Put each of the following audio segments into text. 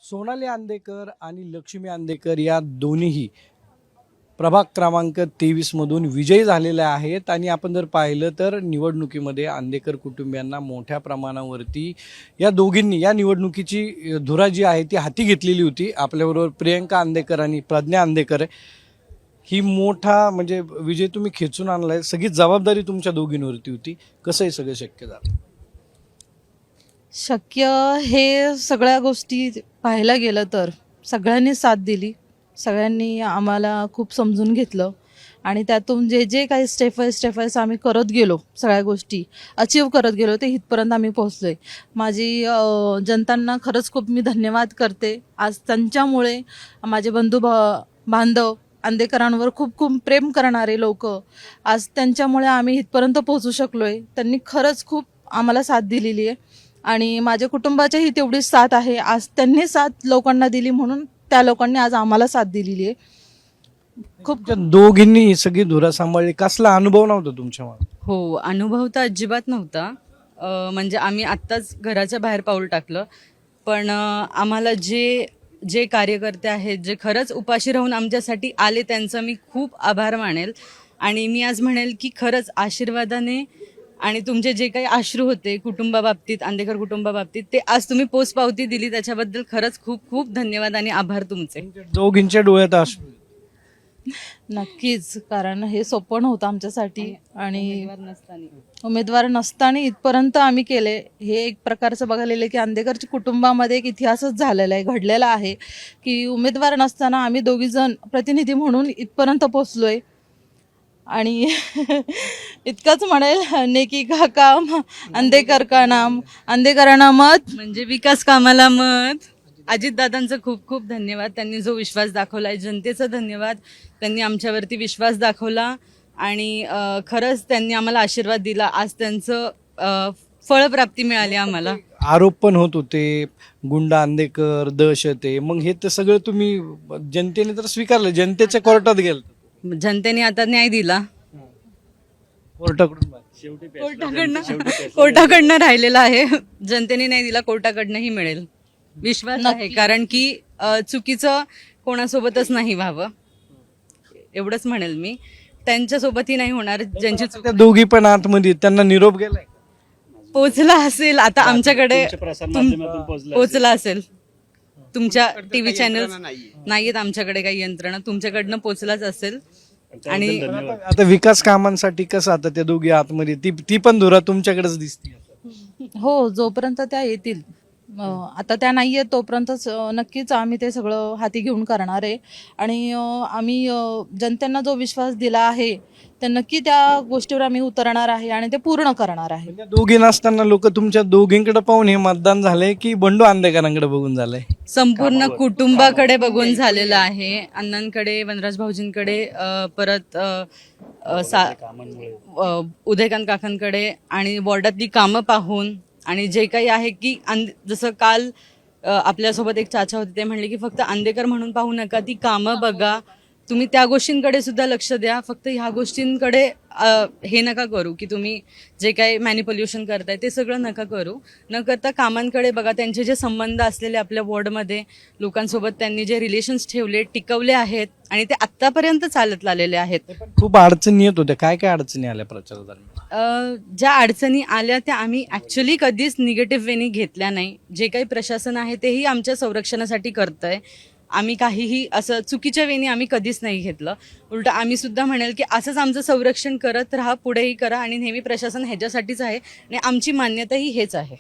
सोनाली आंदेकर आणि लक्ष्मी आंदेकर या दोन्हीही प्रभाग क्रमांक 23 मधून विजयी झालेल्या आहेत आणि आपण जर पाहिलं तर निवडणुकीमध्ये आंदेकर कुटुंबियांना मोठ्या प्रमाणावरती या दोघींनी या निवडणुकीची धुरा जी आहे ती हाती घेतलेली होती. आपल्याबरोबर प्रियंका आंदेकर आणि प्रज्ञा आंदेकर ही मोठा म्हणजे विजय तुम्ही खेचून आणलाय. सगळी जबाबदारी तुमच्या दोघींवरती होती. कसं हे सगळं शक्य झालं? शक्य हे सगळ्या गोष्टी पाहायला गेलं तर सगळ्यांनी साथ दिली. सगळ्यांनी आम्हाला खूप समजून घेतलं आणि त्यातून जे जे काही स्टेप बाय आम्ही करत गेलो, सगळ्या गोष्टी अचीव करत गेलो, ते इथपर्यंत आम्ही पोहोचलोय. माझी जनतांना खरंच खूप मी धन्यवाद करते. आज त्यांच्यामुळे माझे बांधव आंदेकरांवर खूप खूप प्रेम करणारे लोक, आज त्यांच्यामुळे आम्ही इथपर्यंत पोहोचू शकलोय. त्यांनी खरंच खूप आम्हाला साथ दिलेली आहे आणि माझ्या कुटुंबाच्याही तेवढीच साथ आहे. आज त्यांनी साथ लोकांना दिली म्हणून त्या लोकांनी आज आम्हाला साथ दिलेली आहे. खूप दोघींनी ही सगळी धुरा सांभाळली. कसला अनुभव नव्हता तुमच्या मागे? हो, अनुभव तर अजिबात नव्हता. म्हणजे आम्ही आत्ताच घराच्या बाहेर पाऊल टाकलं, पण आम्हाला जे कार्यकर्ते आहेत, जे खरंच उपाशी राहून आमच्यासाठी आले, त्यांचं मी खूप आभार मानेल. आणि मी आज म्हणेल की खरंच आशीर्वादाने आणि तुमचे जे काही अश्रू होते कुटुंबाबाबतीत, आंदेकर कुटुंबाबाबतीत, ते आज तुम्ही पोचपावती दिली, त्याच्याबद्दल खरंच खूप खूप धन्यवाद आणि आभार तुमचे. दोघींच्या डोळ्यात अश्रू. नक्कीच, कारण हे सोपं नव्हतं आमच्यासाठी आणि नसताना उमेदवार नसताना इथपर्यंत आम्ही केले. हे एक प्रकारचं बघायला गेलं की आंदेकरच्या कुटुंबामध्ये एक इतिहासच झालेला आहे, घडलेला आहे की उमेदवार नसताना आम्ही दोघीजण प्रतिनिधी म्हणून इथपर्यंत पोचलोय. आणि इतकंच म्हणेल, नेकी का काम आंदेकर का नाम, आंदेकरांना मत म्हणजे विकास कामाला मत. अजितदादांचं खूप खूप धन्यवाद. त्यांनी जो विश्वास दाखवलाय, जनतेचा धन्यवाद. त्यांनी आमच्यावरती विश्वास दाखवला आणि खरंच त्यांनी आम्हाला आशीर्वाद दिला. आज त्यांचं फळप्राप्ती मिळाली आम्हाला. आरोप पण होत होते, गुंडा आंदेकर, दहशत आहे. मग हे तर सगळं तुम्ही जनतेने तर स्वीकारलं, जनतेच्या कोर्टात गेलं. जनतेने आता न्याय दिला. कोर्टाकडनं राहिलेला आहे. जनतेने न्याय दिला, कोर्टाकडनंही मिळेल विश्वास आहे. कारण की चुकीचं कोणासोबतच नाही व्हावं, एवढंच म्हणेल मी. त्यांच्यासोबतही नाही होणार ज्यांची चूक. त्या दोघी पण आतमध्ये, त्यांना निरोप गेलाय, पोचला असेल आता आमच्याकडे, पोचला असेल. तुमच्या टीव्ही चॅनल नाहीयेत आमच्याकडे काही यंत्रणा, तुमच्याकडनं पोचलाच असेल. आणि आता विकास कामांसाठी कसं, आता त्या दोघी आतमध्ये, ती पण धुरा तुमच्याकडेच दिसते. हो, जोपर्यंत त्या येतील, आता त्या नाही आहेत तोपर्यंतच नक्कीच आम्ही ते सगळं हाती घेऊन करणार आहे. आणि आम्ही जनतेला जो विश्वास दिला आहे तर नक्की त्या गोष्टीवर आम्ही उतरणार आहे आणि ते पूर्ण करणार आहे. म्हणजे दोघी नसताना लोक तुमच्या दोघींकडे पाहून हे मतदान झालंय की बंडू आंदेकरांकडे बघून झालंय? संपूर्ण कुटुंबाकडे बघून झालेलं आहे. अण्णांकडे, वनराज भाऊजींकडे, परत उदयकांत काकांकडे आणि वॉर्डातली कामं पाहून, आणि जे काही आहे की जसं काल आपल्यासोबत एक चाचा होते, ते म्हणले की फक्त आंदेकर म्हणून पाहू नका, ती कामं बघा, तुम्ही त्या गोष्टींकडे सुद्धा लक्ष द्या. फक्त ह्या गोष्टींकडे हे नका करू की तुम्ही जे काही मॅनिप्युलेशन करताय ते सगळं नका करू. न करता कामांकडे बघा. त्यांचे जे संबंध असलेले आपल्या वॉर्डमध्ये लोकांसोबत त्यांनी जे रिलेशन्स ठेवले, टिकवले आहेत आणि ते आत्तापर्यंत चालत आलेले आहेत. खूप अडचणी येत होत्या. काय काय अडचणी आल्या प्रचारादरम्यान? ज्या अडचणी आल्या त्या आम्ही ॲक्च्युली कधीच निगेटिव्ह वेनी घेतल्या नाही. जे काही प्रशासन आहे तेही आमच्या संरक्षणासाठी करतंय. आम्ही काहीही असं चुकीच्या वेनी आम्ही कधीच नाही घेतलं. उलट आम्ही सुद्धा म्हणेल की असंच आमचं संरक्षण करत राहा, पुढेही करा, आणि नेहमी प्रशासन ह्याच्यासाठीच आहे आणि आमची मान्यताही हेच आहे.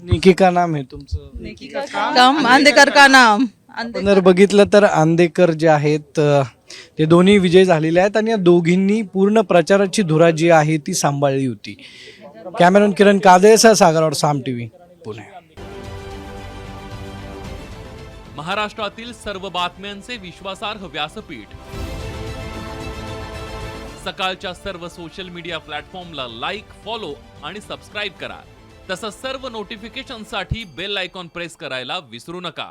नेकी का नाम आहे तुमचं? काम आंदेकर का नाम. आपण जर बघितलं तर आंदेकर जे आहेत ते दोन्ही विजय झालेले आहेत आणि या दोघींनी पूर्ण प्रचाराची धुरा जी आहे ती सांभाळली होती. कॅमेरामॅन किरण कादेसह सागरवाड, साम टीव्ही, पुणे. महाराष्ट्रातील सर्व बातम्यांचे विश्वासार्ह व्यासपीठ. सकाळच्या सर्व सोशल मीडिया प्लॅटफॉर्मला लाईक, फॉलो आणि सबस्क्राईब करा. तसंच सर्व नोटिफिकेशनसाठी बेल आयकॉन प्रेस करायला विसरू नका.